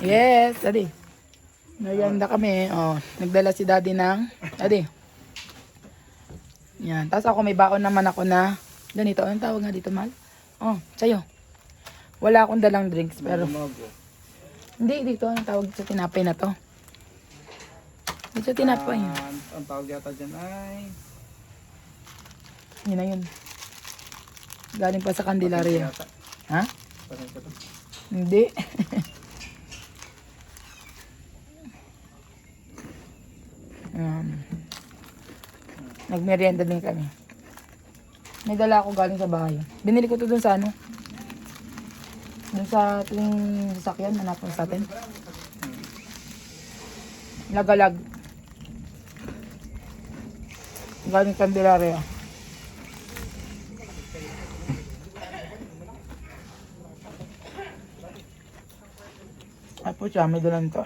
Yes, daddy. Merienda kami. Oh, nagdala si daddy ng, daddy. Yan. Tapos ako may baon naman ako na, ganito. Anong tawag nga dito, mahal? Oh, sa'yo. Wala akong dalang drinks, pero, hindi, dito. Anong tawag sa tinapay na to? Dito tinapay. Ang tawag yata dyan ay... Yun na yun. Galing pa sa Candelaria. Ha? Pasensya to. Hindi. Nagmerienda din kami. May dala ako galing sa bahay. Binili ko to dun sa ano? Dun sa tuwing sasakyan, hanapon sa atin. Lagalag. Galing Candelaria. Ay po siya, may dalan to.